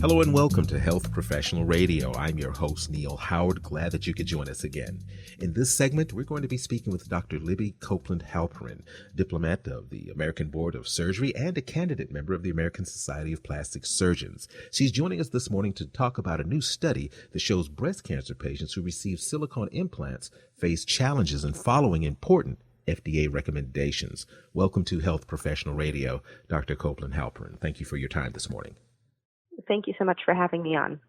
Hello and welcome to Health Professional Radio. I'm your host, Neil Howard. Glad that you could join us again. In this segment, we're going to be speaking with Dr. Libby Copeland-Halperin, diplomate of the American Board of Surgery and a candidate member of the American Society of Plastic Surgeons. She's joining us this morning to talk about a new study that shows breast cancer patients who receive silicone implants face challenges in following important FDA recommendations. Welcome to Health Professional Radio, Dr. Copeland-Halperin. Thank you for your time this morning. Thank you so much for having me on.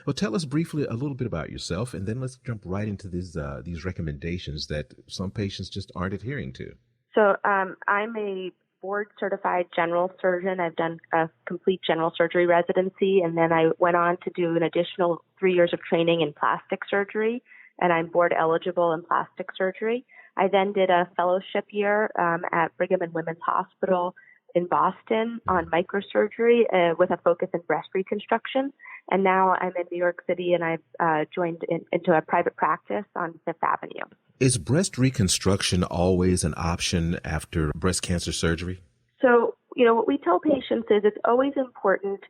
Well, tell us briefly a little bit about yourself, and then let's jump right into these recommendations that some patients just aren't adhering to. So I'm a board-certified general surgeon. I've done a complete general surgery residency, and then I went on to do an additional 3 years of training in plastic surgery, and I'm board eligible in plastic surgery. I then did a fellowship year at Brigham and Women's Hospital in Boston on microsurgery with a focus in breast reconstruction. And now I'm in New York City, and I've joined into a private practice on Fifth Avenue. Is breast reconstruction always an option after breast cancer surgery? So, what we tell patients is it's always important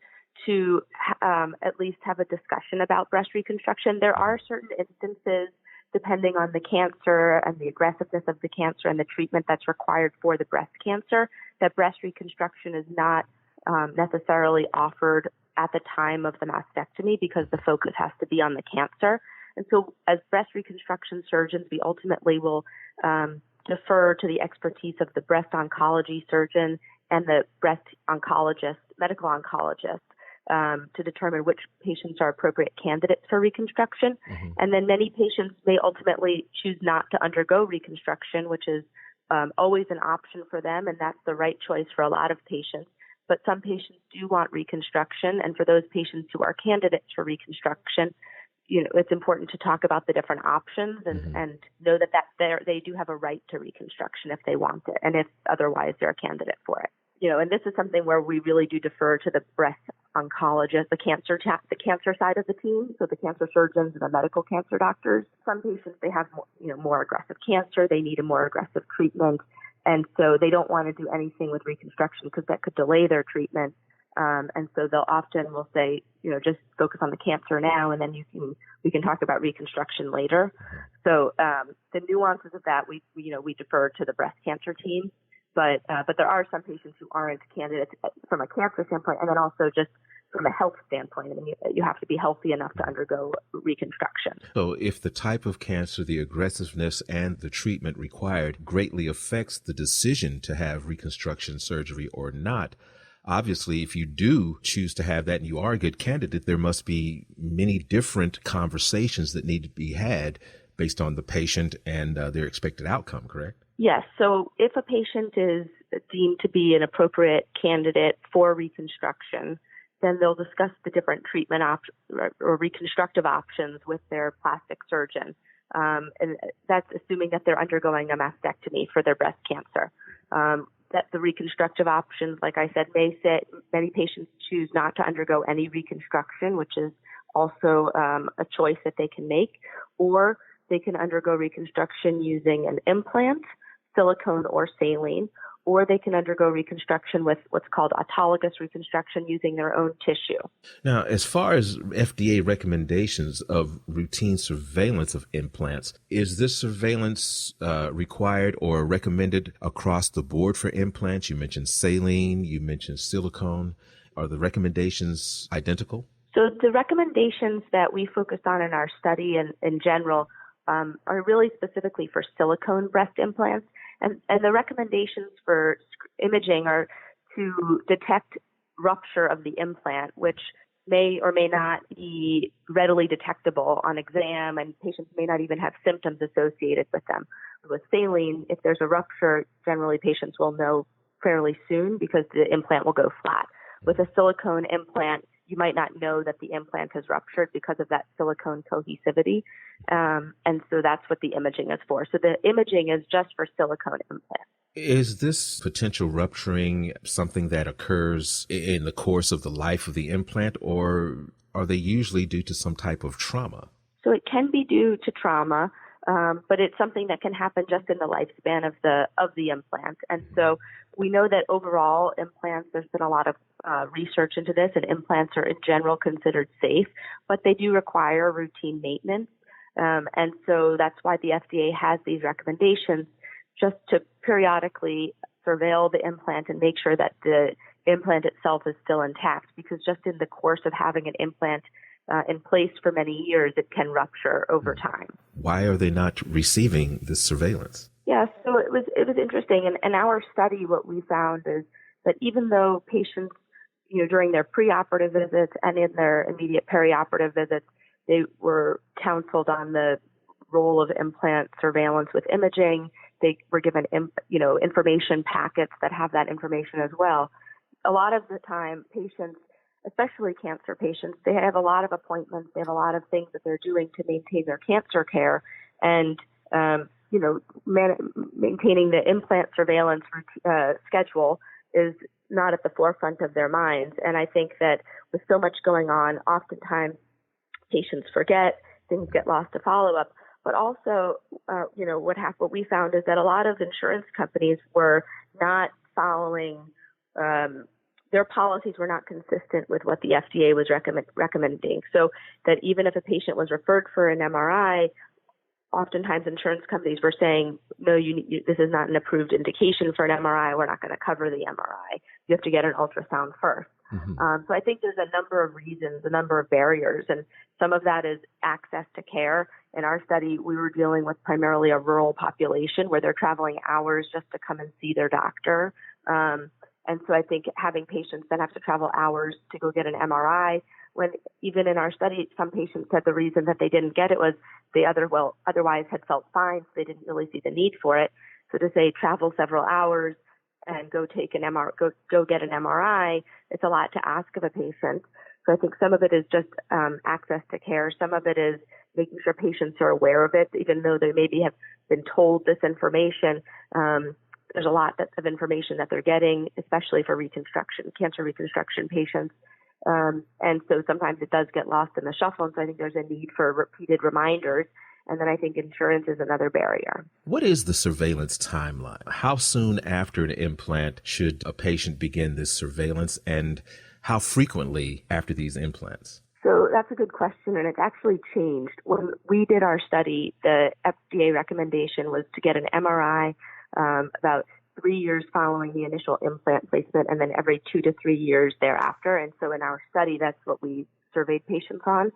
to at least have a discussion about breast reconstruction. There are certain instances, depending on the cancer and the aggressiveness of the cancer and the treatment that's required for the breast cancer, that breast reconstruction is not necessarily offered at the time of the mastectomy because the focus has to be on the cancer. And so as breast reconstruction surgeons, we ultimately will defer to the expertise of the breast oncology surgeon and the breast oncologist, medical oncologist, to determine which patients are appropriate candidates for reconstruction. Mm-hmm. And then many patients may ultimately choose not to undergo reconstruction, which is always an option for them, and that's the right choice for a lot of patients. But some patients do want reconstruction, and for those patients who are candidates for reconstruction, it's important to talk about the different options and know that they do have a right to reconstruction if they want it, and if otherwise they're a candidate for it. And this is something where we really do defer to the breast oncologist, the cancer side of the team, so the cancer surgeons and the medical cancer doctors. Some patients, they have more aggressive cancer, they need a more aggressive treatment, and so they don't want to do anything with reconstruction because that could delay their treatment. And so they'll often will say, just focus on the cancer now, and then we can talk about reconstruction later. So the nuances of that, we defer to the breast cancer team. But there are some patients who aren't candidates from a cancer standpoint, and then also just from a health standpoint. I mean, you have to be healthy enough to undergo reconstruction. So if the type of cancer, the aggressiveness, and the treatment required greatly affects the decision to have reconstruction surgery or not, obviously, if you do choose to have that and you are a good candidate, there must be many different conversations that need to be had based on the patient and their expected outcome, correct? Yes. So if a patient is deemed to be an appropriate candidate for reconstruction, then they'll discuss the different treatment or reconstructive options with their plastic surgeon. And that's assuming that they're undergoing a mastectomy for their breast cancer. That the reconstructive options, like I said, many patients choose not to undergo any reconstruction, which is also a choice that they can make, or they can undergo reconstruction using an implant, silicone or saline, or they can undergo reconstruction with what's called autologous reconstruction using their own tissue. Now, as far as FDA recommendations of routine surveillance of implants, is this surveillance required or recommended across the board for implants? You mentioned saline, you mentioned silicone. Are the recommendations identical? So the recommendations that we focused on in our study and in general are really specifically for silicone breast implants. And the recommendations for imaging are to detect rupture of the implant, which may or may not be readily detectable on exam, and patients may not even have symptoms associated with them. With saline, if there's a rupture, generally patients will know fairly soon because the implant will go flat. With a silicone implant, you might not know that the implant has ruptured because of that silicone cohesivity. And so that's what the imaging is for. So the imaging is just for silicone implants. Is this potential rupturing something that occurs in the course of the life of the implant, or are they usually due to some type of trauma? So it can be due to trauma. but it's something that can happen just in the lifespan of the implant. And so we know that overall implants, there's been a lot of research into this, and implants are in general considered safe, but they do require routine maintenance. And so that's why the FDA has these recommendations, just to periodically surveil the implant and make sure that the implant itself is still intact, because just in the course of having an implant in place for many years, it can rupture over time. Why are they not receiving this surveillance? Yeah, so it was interesting. In our study, what we found is that even though patients, during their preoperative visits and in their immediate perioperative visits, they were counseled on the role of implant surveillance with imaging. They were given, information packets that have that information as well. A lot of the time, patients, especially cancer patients, they have a lot of appointments. They have a lot of things that they're doing to maintain their cancer care, and maintaining the implant surveillance schedule is not at the forefront of their minds. And I think that with so much going on, oftentimes patients forget, things get lost to follow-up. But also, what we found is that a lot of insurance companies were not following, their policies were not consistent with what the FDA was recommending. So that even if a patient was referred for an MRI, oftentimes insurance companies were saying, no, this is not an approved indication for an MRI. We're not going to cover the MRI. You have to get an ultrasound first. Mm-hmm. So I think there's a number of reasons, a number of barriers, and some of that is access to care. In our study, we were dealing with primarily a rural population where they're traveling hours just to come and see their doctor. And so I think having patients that have to travel hours to go get an MRI, when even in our study, some patients said the reason that they didn't get it was they otherwise had felt fine, so they didn't really see the need for it. So to say travel several hours and go take an go get an MRI, it's a lot to ask of a patient. So I think some of it is just access to care. Some of it is making sure patients are aware of it, even though they maybe have been told this information. There's a lot of information that they're getting, especially for cancer reconstruction patients. And so sometimes it does get lost in the shuffle. And so I think there's a need for repeated reminders. And then I think insurance is another barrier. What is the surveillance timeline? How soon after an implant should a patient begin this surveillance, and how frequently after these implants? So that's a good question, and it's actually changed. When we did our study, the FDA recommendation was to get an MRI about 3 years following the initial implant placement, and then every 2 to 3 years thereafter. And so in our study, that's what we surveyed patients on.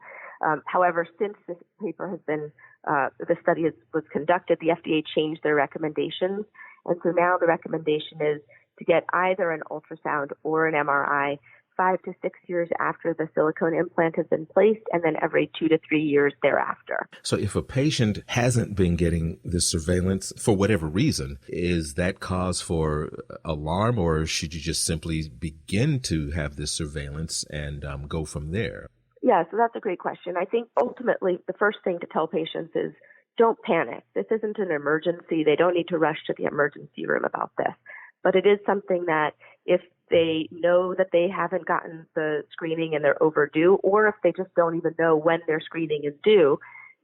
However, since this paper has been, the study was conducted, the FDA changed their recommendations. And so now the recommendation is to get either an ultrasound or an MRI 5 to 6 years after the silicone implant has been placed, and then every 2 to 3 years thereafter. So if a patient hasn't been getting this surveillance for whatever reason, is that cause for alarm, or should you just simply begin to have this surveillance and go from there? Yeah, so that's a great question. I think ultimately the first thing to tell patients is don't panic. This isn't an emergency. They don't need to rush to the emergency room about this. But it is something that if they know that they haven't gotten the screening and they're overdue, or if they just don't even know when their screening is due,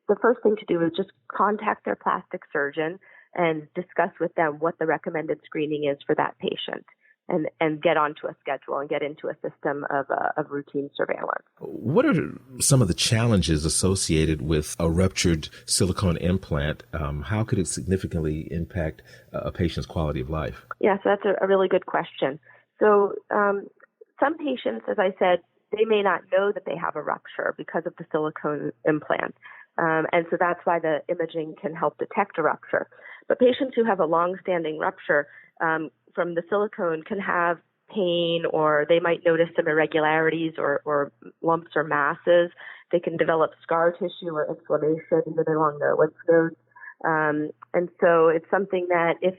the first thing to do is just contact their plastic surgeon and discuss with them what the recommended screening is for that patient, and get onto a schedule and get into a system of routine surveillance. What are some of the challenges associated with a ruptured silicone implant? How could it significantly impact a patient's quality of life? Yeah, so that's a really good question. So some patients, as I said, they may not know that they have a rupture because of the silicone implant. And so that's why the imaging can help detect a rupture. But patients who have a long-standing rupture from the silicone can have pain, or they might notice some irregularities or lumps or masses. They can develop scar tissue or inflammation even along the lymph nodes. And so it's something that if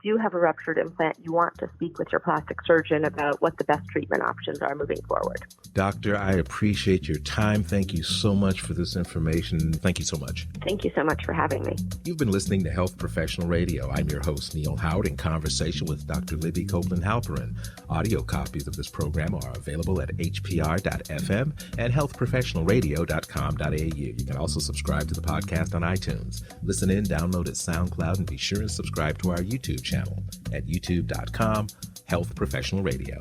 you do have a ruptured implant, you want to speak with your plastic surgeon about what the best treatment options are moving forward. Doctor, I appreciate your time. Thank you so much for this information. Thank you so much. Thank you so much for having me. You've been listening to Health Professional Radio. I'm your host, Neil Howard, in conversation with Dr. Libby Copeland-Halperin. Audio copies of this program are available at hpr.fm and healthprofessionalradio.com.au. You can also subscribe to the podcast on iTunes. Listen in, download at SoundCloud, and be sure and subscribe to our YouTube channel at youtube.com, Health Professional Radio.